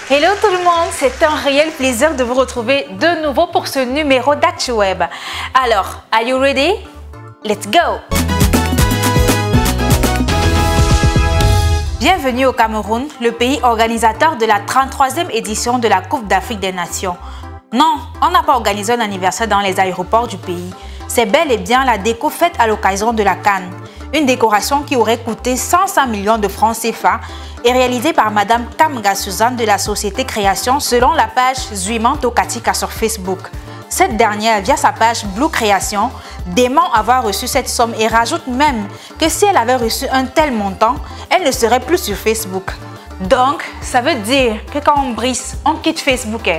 Hello tout le monde, c'est un réel plaisir de vous retrouver de nouveau pour ce numéro d'ActuWeb. Alors, are you ready? Let's go! Bienvenue au Cameroun, le pays organisateur de la 33e édition de la Coupe d'Afrique des Nations. Non, on n'a pas organisé un anniversaire dans les aéroports du pays. C'est bel et bien la déco faite à l'occasion de la CAN. Une décoration qui aurait coûté 105 millions de francs CFA et réalisée par Madame Kamga Suzanne de la société Création selon la page Zuimanto Katika sur Facebook. Cette dernière, via sa page Blue Création, dément avoir reçu cette somme et rajoute même que si elle avait reçu un tel montant, elle ne serait plus sur Facebook. Donc, ça veut dire que quand on brise, on quitte Facebook.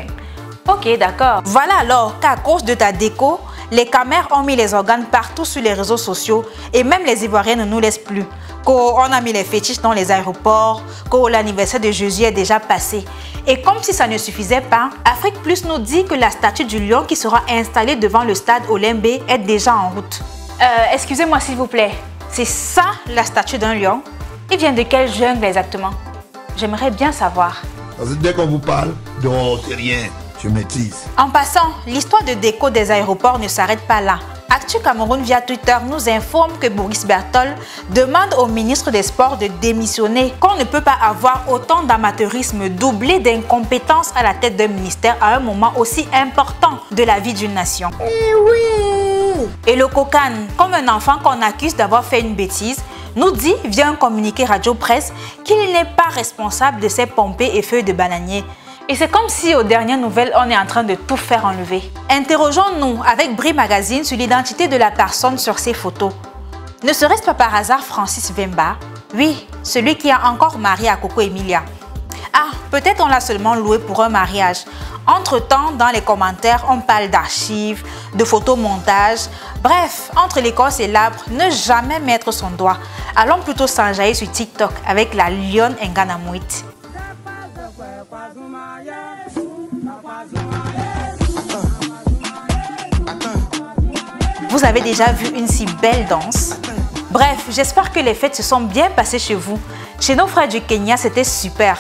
Ok, d'accord. Voilà alors qu'à cause de ta déco, les caméras ont mis les organes partout sur les réseaux sociaux et même les Ivoiriens ne nous laissent plus. On a mis les fétiches dans les aéroports, que l'anniversaire de Jésus est déjà passé. Et comme si ça ne suffisait pas, Afrique Plus nous dit que la statue du lion qui sera installée devant le stade Olembe est déjà en route. Excusez-moi s'il vous plaît, c'est ça la statue d'un lion? Il vient de quelle jungle exactement? J'aimerais bien savoir. Dès qu'on vous parle, non, c'est rien. Je maîtrise. En passant, l'histoire de déco des aéroports ne s'arrête pas là. Actu Cameroun via Twitter nous informe que Boris Bertol demande au ministre des Sports de démissionner, qu'on ne peut pas avoir autant d'amateurisme doublé d'incompétence à la tête d'un ministère à un moment aussi important de la vie d'une nation. Et le cocan, comme un enfant qu'on accuse d'avoir fait une bêtise, nous dit via un communiqué Radio Presse qu'il n'est pas responsable de ces pompées et feuilles de bananier. Et c'est comme si aux dernières nouvelles, on est en train de tout faire enlever. Interrogeons-nous avec Bri Magazine sur l'identité de la personne sur ces photos. Ne serait-ce pas par hasard Francis Vemba? Oui, celui qui a encore marié à Coco Emilia. Ah, peut-être on l'a seulement loué pour un mariage. Entre-temps, dans les commentaires, on parle d'archives, de photomontage. Bref, entre l'écorce et l'arbre, ne jamais mettre son doigt. Allons plutôt s'enjailler sur TikTok avec la lionne Nganamouit. Vous avez déjà vu une si belle danse? Bref, j'espère que les fêtes se sont bien passées chez vous. Chez nos frères du Kenya, c'était super.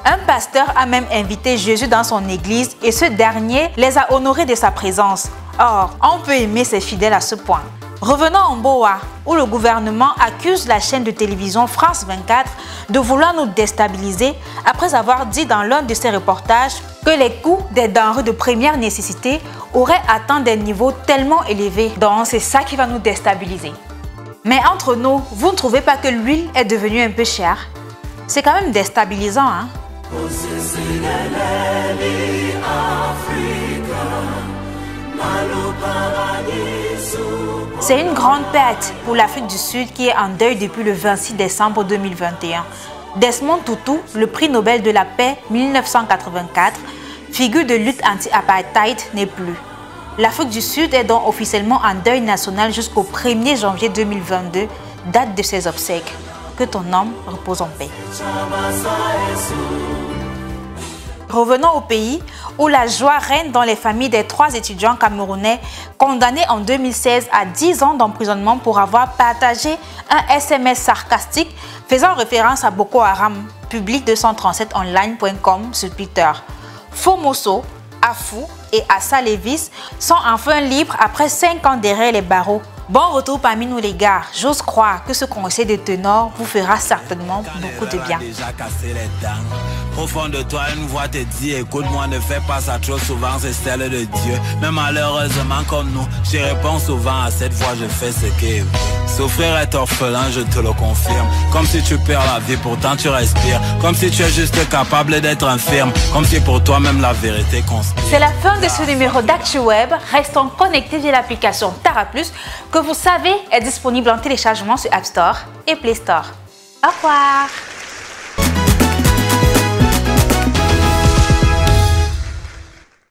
Un pasteur a même invité Jésus dans son église et ce dernier les a honorés de sa présence. Or, on peut aimer ses fidèles à ce point. Revenons en Boa, où le gouvernement accuse la chaîne de télévision France 24 de vouloir nous déstabiliser après avoir dit dans l'un de ses reportages que les coûts des denrées de première nécessité auraient atteint des niveaux tellement élevés. Donc c'est ça qui va nous déstabiliser. Mais entre nous, vous ne trouvez pas que l'huile est devenue un peu chère? C'est quand même déstabilisant, hein? C'est une grande perte pour l'Afrique du Sud qui est en deuil depuis le 26 décembre 2021. Desmond Tutu, le prix Nobel de la paix 1984, figure de lutte anti-apartheid, n'est plus. L'Afrique du Sud est donc officiellement en deuil national jusqu'au 1er janvier 2022, date de ses obsèques. Que ton âme repose en paix. Revenons au pays où la joie règne dans les familles des 3 étudiants camerounais condamnés en 2016 à 10 ans d'emprisonnement pour avoir partagé un SMS sarcastique faisant référence à Boko Haram, public 237online.com sur Twitter. Fomoso, Afou et Assa Levis sont enfin libres après 5 ans derrière les barreaux. Bon retour parmi nous les gars, j'ose croire que ce conseil de ténor vous fera certainement beaucoup de bien. Au fond de toi, une voix te dit, écoute-moi, ne fais pas ça trop souvent, c'est celle de Dieu. Mais malheureusement comme nous, je réponds souvent à cette voix, je fais ce qu'elle veut. Souffrir est orphelin, je te le confirme. Comme si tu perds la vie, pourtant tu respires. Comme si tu es juste capable d'être infirme. Comme si pour toi même la vérité conspire. C'est la fin de ce numéro d'ActuWeb. Restons connectés via l'application Tara Plus, que vous savez est disponible en téléchargement sur App Store et Play Store. Au revoir!